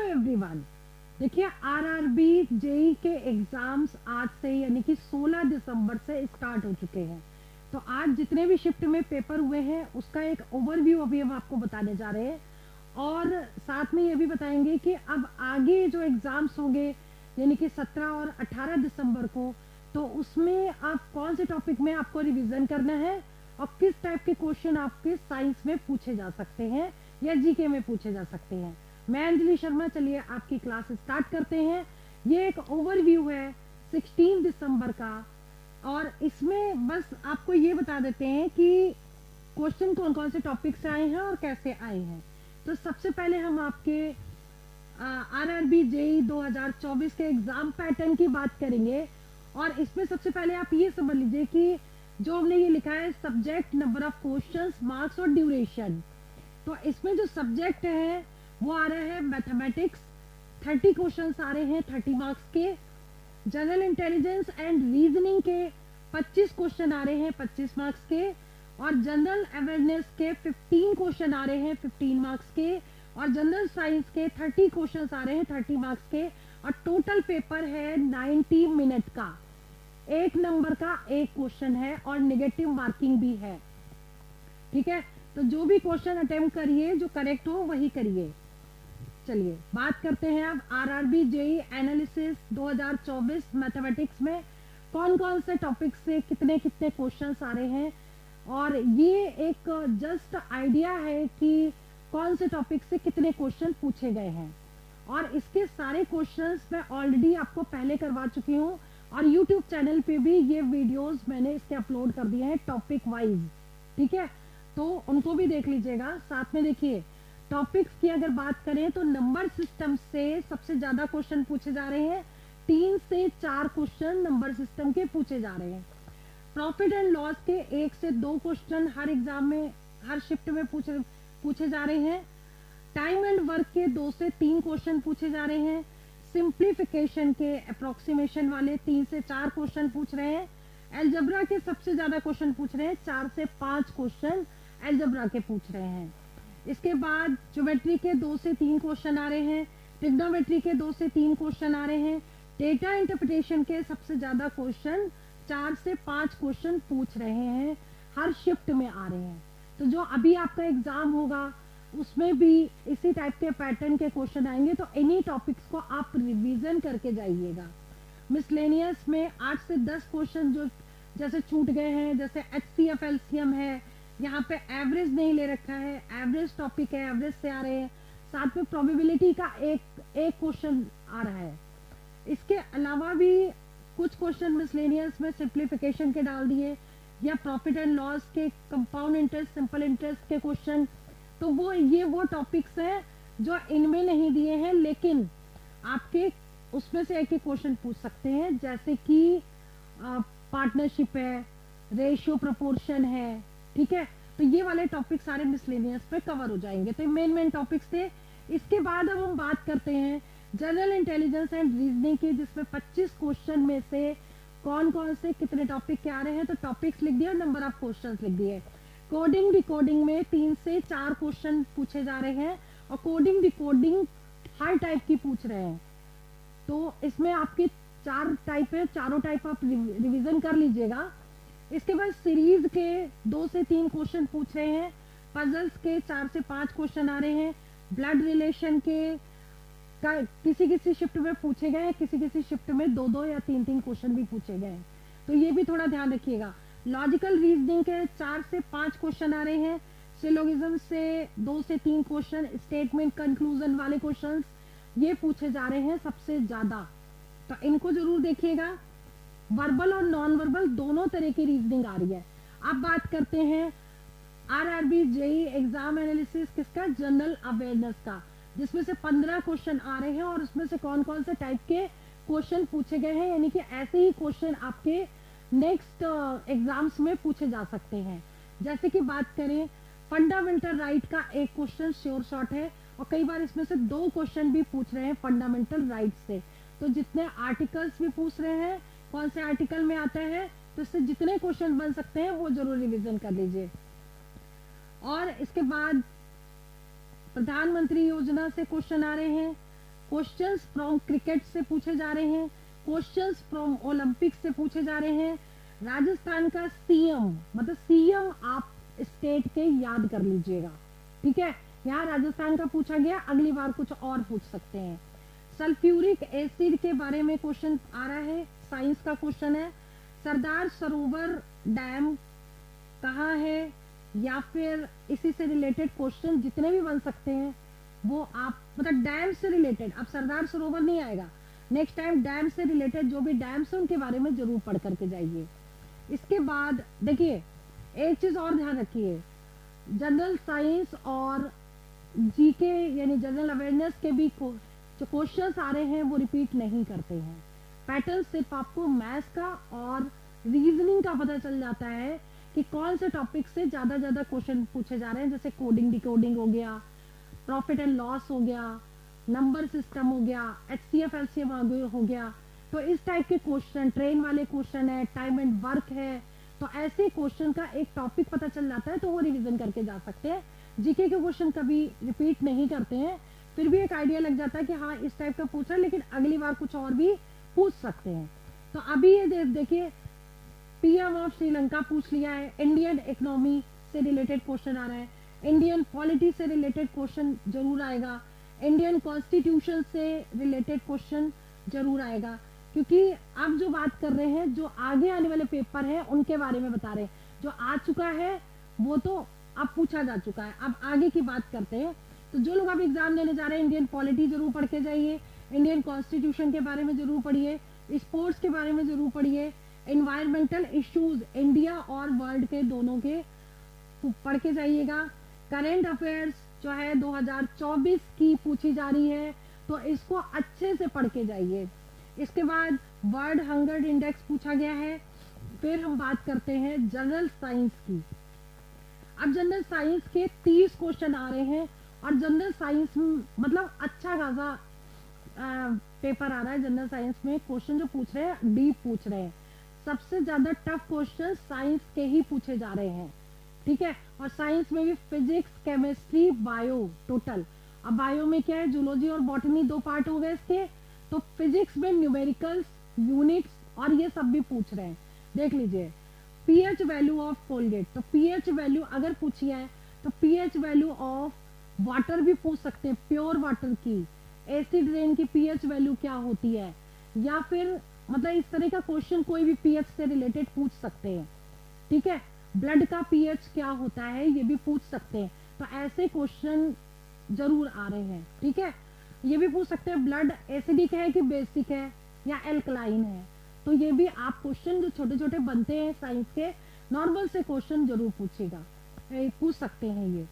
Everyone, देखिए RRB JE के exams आज से यानी कि 16 दिसंबर से स्टार्ट हो चुके हैं। तो आज जितने भी शिफ्ट में पेपर हुए हैं उसका एक ओवरव्यू अभी हम आपको बताने जा रहे हैं, और साथ में ये भी बताएंगे कि अब आगे जो एग्जाम्स होंगे यानी कि 17 और 18 दिसंबर को, तो उसमें आप कौन से टॉपिक में आपको रिवीजन करना है और किस टाइप के क्वेश्चन आपके साइंस में पूछे जा सकते हैं या जीके में पूछे जा सकते हैं। मैं अंजलि शर्मा, चलिए आपकी क्लास स्टार्ट करते हैं। ये एक ओवरव्यू है 16 दिसंबर का, और इसमें बस आपको ये बता देते हैं कि क्वेश्चन कौन कौन से टॉपिक से आए हैं और कैसे आए हैं। तो सबसे पहले हम आपके आरआरबी जेई 2024 के एग्जाम पैटर्न की बात करेंगे, और इसमें सबसे पहले आप ये समझ लीजिए कि जो हमने ये लिखा है subject, number of questions, marks और ड्यूरेशन। तो इसमें जो सब्जेक्ट है वो आ रहा है मैथमेटिक्स, 30 क्वेश्चंस आ रहे हैं 30 मार्क्स के। जनरल इंटेलिजेंस एंड रीजनिंग के 25 क्वेश्चन आ रहे हैं 25 मार्क्स के, और जनरल अवेयरनेस के 15 क्वेश्चन आ रहे हैं 15 मार्क्स के, और जनरल साइंस के 30 क्वेश्चन आ रहे हैं 30 मार्क्स के, और टोटल पेपर है 90 मिनट का। एक नंबर का एक क्वेश्चन है और नेगेटिव मार्किंग भी है, ठीक है। तो जो भी क्वेश्चन अटेम्प्ट करिए, जो करेक्ट हो वही करिए। चलिए बात करते हैं अब आरआरबी जेई एनालिसिस 2024 मैथमेटिक्स में कौन कौन से टॉपिक से कितने कितने क्वेश्चंस आ रहे हैं। और ये एक जस्ट आइडिया है कि कौन से टॉपिक से कितने क्वेश्चन पूछे गए हैं, और इसके सारे क्वेश्चंस मैं ऑलरेडी आपको पहले करवा चुकी हूँ, और यूट्यूब चैनल पे भी ये वीडियोस मैंने इसके अपलोड कर दिए हैं टॉपिक वाइज, ठीक है। तो उनको भी देख लीजिएगा। साथ में देखिए टॉपिक्स की अगर बात करें तो नंबर सिस्टम से सबसे ज्यादा क्वेश्चन पूछे जा रहे हैं, 3 से 4 क्वेश्चन नंबर सिस्टम के पूछे जा रहे हैं। प्रॉफिट एंड लॉस के 1 से 2 क्वेश्चन हर एग्जाम में, हर शिफ्ट में पूछे जा रहे हैं। टाइम एंड वर्क के 2 से 3 क्वेश्चन पूछे जा रहे हैं। सिंप्लीफिकेशन के अप्रोक्सीमेशन वाले 3 से 4 क्वेश्चन पूछ रहे हैं। एल्जेब्रा के सबसे ज्यादा क्वेश्चन पूछ रहे हैं, 4 से 5 क्वेश्चन एल्जेब्रा के पूछ रहे हैं। इसके बाद ज्योमेट्री के 2 से 3 क्वेश्चन आ रहे हैं। ट्रिग्नोमेट्री के 2 से 3 क्वेश्चन आ रहे हैं। डेटा इंटरप्रिटेशन के सबसे ज्यादा क्वेश्चन 4 से 5 क्वेश्चन पूछ रहे हैं, हर शिफ्ट में आ रहे हैं। तो जो अभी आपका एग्जाम होगा उसमें भी इसी टाइप के पैटर्न के क्वेश्चन आएंगे, तो इन्हीं टॉपिक्स को आप रिवीजन करके जाइएगा। मिसलेनियस में 8 से 10 क्वेश्चन जो जैसे छूट गए हैं, जैसे HCF LCM है, यहाँ पे एवरेज नहीं ले रखा है, एवरेज टॉपिक है, एवरेज से आ रहे हैं। साथ में प्रोबेबिलिटी का एक क्वेश्चन आ रहा है। इसके अलावा भी कुछ क्वेश्चन मिसलेनियस में सिंप्लीफिकेशन के डाल दिए, या प्रॉफिट एंड लॉस के, कंपाउंड इंटरेस्ट, सिंपल इंटरेस्ट के क्वेश्चन। तो वो टॉपिक्स हैं जो इनमें नहीं दिए हैं, लेकिन आपके उसमें से एक क्वेश्चन पूछ सकते हैं, जैसे कि पार्टनरशिप है, रेशियो प्रोपोर्शन है, ठीक है। तो ये वाले टॉपिक सारे मिसलेनियस पे कवर हो जाएंगे। तो मेन टॉपिक्स थे। इसके बाद अब हम बात करते हैं जनरल इंटेलिजेंस एंड रीजनिंग की, जिसमें 25 क्वेश्चन में से कौन कौन से कितने टॉपिक के आ रहे हैं। तो टॉपिक्स लिख दिए और नंबर ऑफ क्वेश्चंस लिख दिए। कोडिंग डिकोडिंग में 3 से 4 क्वेश्चन पूछे जा रहे हैं, और कोडिंग डिकोडिंग हर टाइप की पूछ रहे हैं। तो इसमें आपके 4 टाइप है, चारों टाइप आप रिवीजन कर लीजिएगा। इसके बाद सीरीज के 2 से 3 क्वेश्चन पूछ रहे हैं। पजल्स के 4 से 5 क्वेश्चन आ रहे हैं। ब्लड रिलेशन के किसी शिफ्ट में पूछे गए हैं, किसी शिफ्ट में 2-2 या 3-3 क्वेश्चन भी पूछे गए हैं, तो ये भी थोड़ा ध्यान रखिएगा। लॉजिकल रीजनिंग के 4 से 5 क्वेश्चन आ रहे हैं। सिलोगिज्म से 2 से 3 क्वेश्चन, स्टेटमेंट कंक्लूजन वाले क्वेश्चंस ये पूछे जा रहे हैं सबसे ज्यादा, तो इनको जरूर देखिएगा। वर्बल और नॉन वर्बल दोनों तरह की रीजनिंग आ रही है। अब बात करते हैं आरआरबी जेई एग्जाम एनालिसिस किसका, जनरल अवेयरनेस का, जिसमें से 15 क्वेश्चन आ रहे हैं, और उसमें से कौन कौन से टाइप के क्वेश्चन पूछे गए हैं, यानी कि ऐसे ही क्वेश्चन आपके नेक्स्ट एग्जाम्स में पूछे जा सकते हैं। जैसे कि बात करें फंडामेंटल राइट का एक क्वेश्चन श्योर शॉर्ट है, और कई बार इसमें से 2 क्वेश्चन भी पूछ रहे हैं फंडामेंटल राइट से। तो जितने आर्टिकल्स भी पूछ रहे हैं, कौन से आर्टिकल में आता है, तो इससे जितने क्वेश्चन बन सकते हैं वो जरूर रिवीजन कर लीजिए। और इसके बाद प्रधानमंत्री योजना से क्वेश्चन आ रहे हैं, क्वेश्चंस फ्रॉम क्रिकेट से पूछे जा रहे हैं, क्वेश्चंस फ्रॉम ओलंपिक्स से पूछे जा रहे हैं। राजस्थान का सीएम, मतलब सीएम आप स्टेट के याद कर लीजिएगा, ठीक है। यहाँ राजस्थान का पूछा गया, अगली बार कुछ और पूछ सकते हैं। सल्फ्यूरिक एसिड के बारे में क्वेश्चन आ रहा है, साइंस का क्वेश्चन है। सरदार सरोवर डैम कहाँ है, या फिर इसी से रिलेटेड क्वेश्चन जितने भी बन सकते हैं वो आप, मतलब डैम से रिलेटेड, अब सरदार सरोवर नहीं आएगा, नेक्स्ट टाइम डैम से रिलेटेड जो भी डैम्स है उनके बारे में जरूर पढ़ करके जाइए। इसके बाद देखिए एक चीज और ध्यान रखिए, जनरल साइंस और जीके यानी जनरल अवेयरनेस के भी जो क्वेश्चंस आ रहे हैं वो रिपीट नहीं करते हैं। पैटर्न सिर्फ आपको मैथ्स का और रीजनिंग का पता चल जाता है कि कौन से टॉपिक से ज्यादा क्वेश्चन पूछे जा रहे हैं, जैसे कोडिंग डिकोडिंग हो गया, प्रॉफिट एंड लॉस हो गया, नंबर सिस्टम हो गया, HCF LCM हो गया। तो इस टाइप के क्वेश्चन, ट्रेन वाले क्वेश्चन है, टाइम एंड वर्क है, तो ऐसे क्वेश्चन का एक टॉपिक पता चल जाता है तो वो रिवीजन करके जा सकते हैं। जीके के क्वेश्चन कभी रिपीट नहीं करते हैं, फिर भी एक आइडिया लग जाता है कि हाँ इस टाइप का पूछा, लेकिन अगली बार कुछ और भी पूछ सकते हैं। तो अभी ये देखिए पीएम ऑफ श्रीलंका पूछ लिया है, इंडियन इकोनॉमी से रिलेटेड क्वेश्चन आ रहा है, इंडियन पॉलिटी से रिलेटेड क्वेश्चन जरूर आएगा, इंडियन कॉन्स्टिट्यूशन से रिलेटेड क्वेश्चन जरूर आएगा, क्योंकि अब जो बात कर रहे हैं जो आगे आने वाले पेपर हैं उनके बारे में बता रहे हैं। जो आ चुका है वो तो अब पूछा जा चुका है, अब आगे की बात करते हैं। तो जो लोग अब एग्जाम देने जा रहे हैं, इंडियन पॉलिटी जरूर पढ़ के जाइए, इंडियन कॉन्स्टिट्यूशन के बारे में जरूर पढ़िए, स्पोर्ट्स के बारे में जरूर पढ़िए, एनवायरमेंटल इश्यूज इंडिया और वर्ल्ड के दोनों के पढ़ के जाइएगा। करेंट अफेयर्स जो है 2024 की पूछी जा रही है तो इसको अच्छे से पढ़ के जाइए। इसके बाद वर्ल्ड हंगर इंडेक्स पूछा गया है। फिर हम बात करते हैं जनरल साइंस की। अब जनरल साइंस के 30 क्वेश्चन आ रहे हैं और जनरल साइंस मतलब अच्छा खासा पेपर आ रहा है। जनरल साइंस में क्वेश्चन जो पूछ रहे हैं डीप पूछ रहे हैं, सबसे ज्यादा टफ क्वेश्चन साइंस के ही पूछे जा रहे हैं, ठीक है। और साइंस में भी फिजिक्स, केमिस्ट्री, बायो टोटल। अब बायो में क्या है, जूलॉजी और बॉटनी दो पार्ट हो गए इसके, तो फिजिक्स में न्यूमेरिकल्स, यूनिट्स और ये सब भी पूछ रहे हैं। देख लीजिए पीएच वैल्यू ऑफ कोलगेट, तो पीएच वैल्यू अगर पूछी है तो पीएच वैल्यू ऑफ वाटर भी पूछ सकते हैं, प्योर वाटर की, एसिड रेन की पीएच वैल्यू क्या होती है, या फिर मतलब इस तरह का क्वेश्चन कोई भी पीएच से रिलेटेड पूछ सकते हैं, ठीक है। ब्लड का पीएच क्या होता है ये भी पूछ सकते हैं। तो ऐसे क्वेश्चन जरूर आ रहे हैं, ठीक है। ये भी पूछ सकते हैं ब्लड एसिडिक है कि बेसिक है या एल्कलाइन है, तो ये भी आप क्वेश्चन जो छोटे छोटे बनते हैं साइंस के, नॉर्मल से क्वेश्चन जरूर पूछेगा, पूछ सकते हैं। ये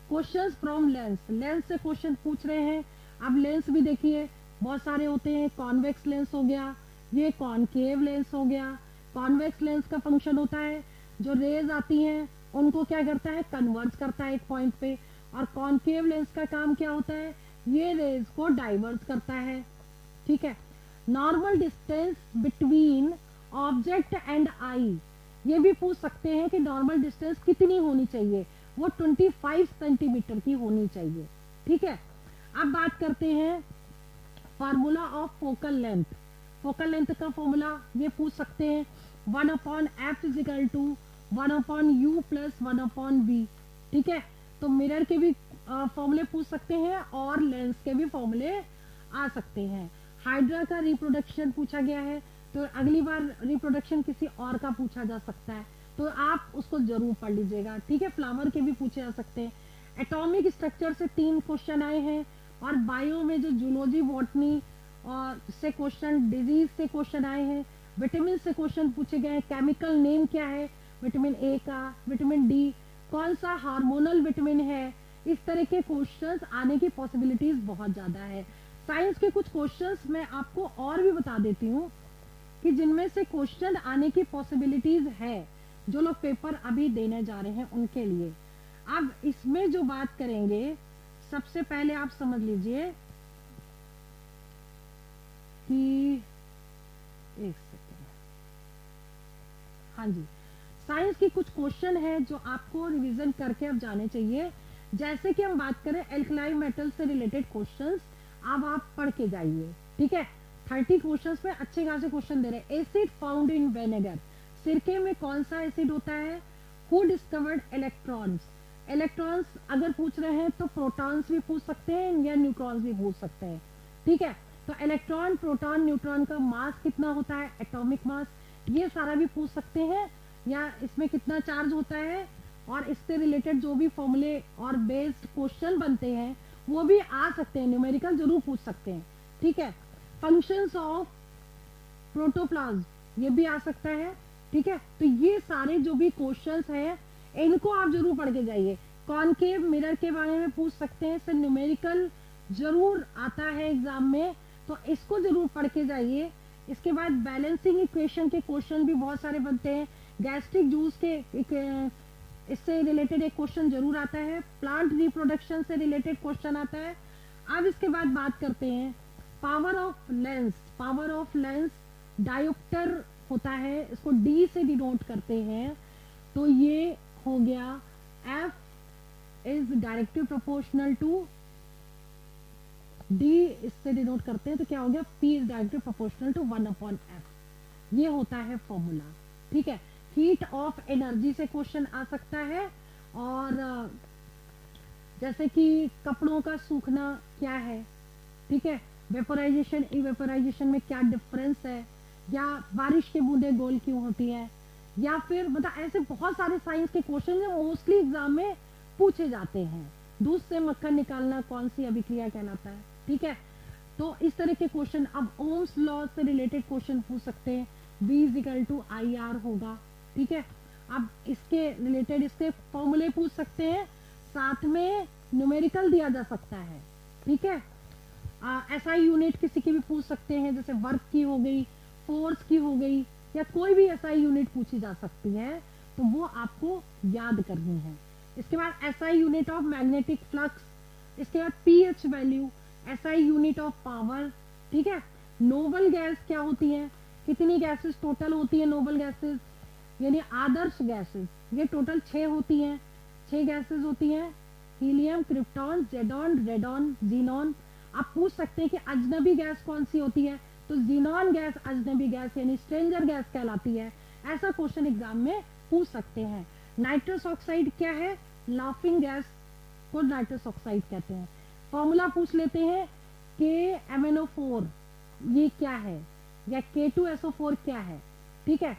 क्वेश्चंस फ्रॉम लेंस, लेंस से क्वेश्चन पूछ रहे हैं। अब लेंस भी देखिए बहुत सारे होते हैं, कॉन्वेक्स लेंस हो गया, ये कॉनकेव लेंस हो गया। कॉन्वेक्स लेंस का फंक्शन होता है जो रेज आती हैं उनको क्या करता है, कन्वर्ज करता है एक पॉइंट पे, और कॉनकेव लेंस का काम क्या होता है, ये रेज को डाइवर्स करता है, ठीक है। Normal distance between object and I, ये भी पूछ सकते हैं कि नॉर्मल डिस्टेंस कितनी होनी चाहिए, वो 25 सेंटीमीटर की होनी चाहिए, ठीक है। अब बात करते हैं formula of focal length. Focal length का फॉर्मूला ये पूछ सकते हैं, 1/f = 1/u + 1/v, ठीक है। तो मिरर के भी फॉर्मूले पूछ सकते हैं और लेंस के भी फॉर्मूले आ सकते हैं। हाइड्रा का रिप्रोडक्शन पूछा गया है, तो अगली बार रिप्रोडक्शन किसी और का पूछा जा सकता है, तो आप उसको जरूर पढ़ लीजिएगा, ठीक है। फ्लावर के भी पूछे जा सकते हैं। एटॉमिक स्ट्रक्चर से 3 क्वेश्चन आए हैं, और बायो में जो जूलॉजी बॉटनी और से क्वेश्चन, डिजीज से क्वेश्चन आए हैं, विटामिन से क्वेश्चन पूछे गए हैं। केमिकल नेम क्या है विटामिन ए का, विटामिन डी, कौन सा हार्मोनल विटामिन है, इस तरह के क्वेश्चंस आने की पॉसिबिलिटीज बहुत ज्यादा है। साइंस के कुछ क्वेश्चंस मैं आपको और भी बता देती हूँ कि जिनमें से क्वेश्चन आने की पॉसिबिलिटीज है, जो लोग पेपर अभी देने जा रहे हैं उनके लिए। अब इसमें जो बात करेंगे, सबसे पहले आप समझ लीजिए कि एक सेकेंड, हाँ जी, साइंस की कुछ क्वेश्चन है जो आपको रिवीजन करके अब जाने चाहिए। जैसे कि हम बात करें एल्कलाइन मेटल से रिलेटेड क्वेश्चंस, अब आप पढ़ के जाइए, ठीक है। 30 क्वेश्चंस में अच्छे खासे क्वेश्चन दे रहे हैं। एसिड फाउंड इन विनेगर, सिरके में कौन सा एसिड होता है? हु डिस्कवर्ड इलेक्ट्रॉन्स, इलेक्ट्रॉन्स अगर पूछ रहे हैं तो प्रोटॉन्स भी पूछ सकते हैं या न्यूट्रॉन्स भी पूछ सकते हैं, ठीक है। तो इलेक्ट्रॉन, प्रोटॉन, न्यूट्रॉन का मास कितना होता है, एटॉमिक मास, ये सारा भी पूछ सकते हैं, या इसमें कितना चार्ज होता है, और इससे रिलेटेड जो भी फॉर्मूले और बेस्ड क्वेश्चन बनते हैं वो भी आ सकते हैं, न्यूमेरिकल जरूर पूछ सकते हैं, ठीक है। फंक्शंस ऑफ प्रोटोप्लाज्म ये भी आ सकता है, ठीक है। तो ये सारे जो भी क्वेश्चंस हैं इनको आप जरूर पढ़ के जाइए। कॉनकेव मिरर के बारे में पूछ सकते हैं, इससे न्यूमेरिकल जरूर आता है एग्जाम में, तो इसको जरूर पढ़ के जाइए। इसके बाद बैलेंसिंग इक्वेशन के क्वेश्चन भी बहुत सारे बनते हैं। गैस्ट्रिक जूस के इससे रिलेटेड एक क्वेश्चन जरूर आता है। प्लांट रिप्रोडक्शन से रिलेटेड क्वेश्चन आता है। अब इसके बाद बात करते हैं power of lens. Power of lens dioptre होता है, इसको डी से डिनोट करते हैं, तो ये हो गया F is directly proportional to D, इससे डिनोट करते हैं तो क्या हो गया, P is directly proportional to 1/F, ये होता है फॉर्मूला, ठीक है। हीट ऑफ एनर्जी से क्वेश्चन आ सकता है, और जैसे कि कपड़ों का सूखना क्या है, ठीक है, वेपोराइजेशन इवेपोराइजेशन में क्या डिफरेंस है, या बारिश के बूंदे गोल क्यों होती है, या फिर मतलब ऐसे बहुत सारे साइंस के क्वेश्चन जो मोस्टली एग्जाम में पूछे जाते हैं। दूध से मक्खन निकालना कौन सी अभिक्रिया कहलाता है, ठीक है। तो इस तरह के क्वेश्चन, अब ओम्स लॉ से रिलेटेड क्वेश्चन पूछ सकते हैं, V = IR होगा, ठीक है। अब इसके रिलेटेड इसके फॉर्मूले पूछ सकते हैं, साथ में न्यूमेरिकल दिया जा सकता है, ठीक है। SI यूनिट किसी की भी पूछ सकते हैं, जैसे वर्क की हो गई, फोर्स की हो गई, या कोई भी SI यूनिट पूछी जा सकती है, तो वो आपको याद करनी है। इसके बाद SI unit of magnetic flux, इसके बाद pH value, SI unit of power, ठीक है। नोबल गैस क्या होती है, कितनी गैसेस टोटल होती है नोबल गैसेस, यानी आदर्श गैसेस, ये टोटल 6 होती हैं, 6 गैसेस होती हैं, हीलियम, क्रिप्टॉन, जेडॉन, रेडॉन, जीनॉन। आप पूछ सकते हैं कि अजनबी गैस कौन सी होती है, तो जीनॉन गैस अजनबी गैस यानी स्ट्रेंजर गैस कहलाती है, ऐसा क्वेश्चन एग्जाम में पूछ सकते हैं। नाइट्रस ऑक्साइड क्या है, लाफिंग गैस को नाइट्रस ऑक्साइड कहते हैं। फॉर्मूला पूछ लेते हैं KMnO4 ये क्या है, या K2SO4 क्या है, ठीक है।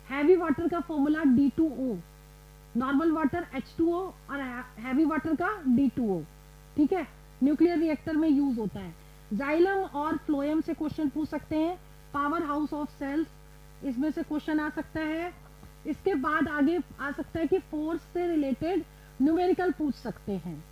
हैवी वाटर का formula D2O, normal water H2O और हैवी वाटर का D2O, ठीक है, न्यूक्लियर रिएक्टर में यूज होता है। जाइलम और फ्लोएम से क्वेश्चन पूछ सकते हैं। पावर हाउस ऑफ सेल्स, इसमें से क्वेश्चन आ सकता है। इसके बाद आगे आ सकता है कि फोर्स से रिलेटेड न्यूमेरिकल पूछ सकते हैं,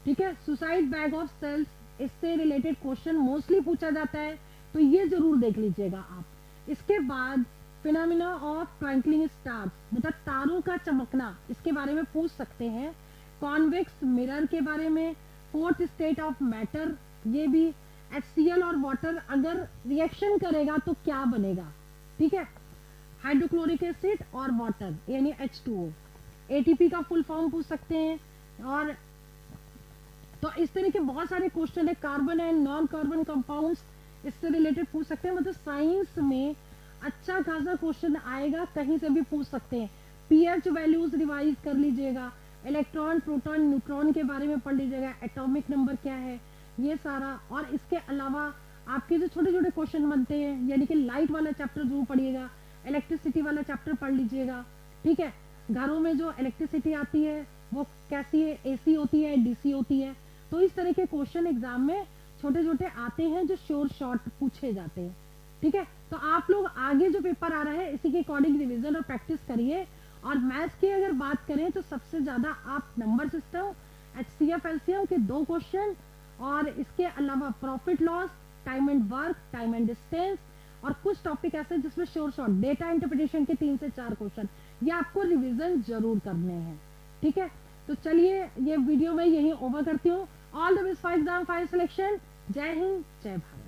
ठीक है। सुसाइड बैग ऑफ सेल्स, इससे रिलेटेड क्वेश्चन मोस्टली पूछा जाता है, तो ये जरूर देख लीजिएगा आप। इसके बाद फिनोमिना ऑफ ट्विंकलिंग स्टार्स, मतलब तारों का चमकना, इसके बारे में पूछ सकते हैं। कॉन्वेक्स मिरर के बारे में, फोर्थ स्टेट ऑफ मैटर, ये भी, HCl और वाटर अगर रिएक्शन करेगा तो क्या बनेगा, ठीक है। हाइड्रोक्लोरिक एसिड और वाटर यानी H2O, ATP का फुल फॉर्म पूछ सकते हैं। और तो इस तरह के बहुत सारे क्वेश्चन है। Carbon and non carbon compounds, इससे रिलेटेड पूछ सकते हैं। मतलब साइंस में अच्छा खासा क्वेश्चन आएगा, कहीं से भी पूछ सकते हैं। pH वैल्यूज रिवाइज कर लीजिएगा, इलेक्ट्रॉन, प्रोटॉन, न्यूट्रॉन के बारे में पढ़ लीजिएगा, एटॉमिक नंबर क्या है, ये सारा। और इसके अलावा आपके जो छोटे छोटे क्वेश्चन बनते हैं, यानी कि लाइट वाला चैप्टर जरूर पढ़िएगा, इलेक्ट्रिसिटी वाला चैप्टर पढ़ लीजिएगा, ठीक है। घरों में जो इलेक्ट्रिसिटी आती है वो कैसी है, AC होती है, DC होती है। तो इस तरह के क्वेश्चन एग्जाम में छोटे छोटे आते हैं जो श्योर शॉर्ट पूछे जाते हैं, ठीक है। तो आप लोग आगे जो पेपर आ रहा है इसी के अकॉर्डिंग रिवीजन और प्रैक्टिस करिए। और मैथ्स की अगर बात करें तो सबसे ज्यादा आप नंबर सिस्टम, HCF LCM के 2 क्वेश्चन, और इसके अलावा profit loss, time and work, time and distance, और कुछ टॉपिक ऐसे जिसमें श्योर शॉर्ट, डेटा इंटरप्रिटेशन के 3 से 4 क्वेश्चन, ये आपको रिवीजन जरूर करने हैं, ठीक है। तो चलिए ये वीडियो में यही ओवर करती हूँ। All the best for exam 5 selection. जय हिंद, जय भारत।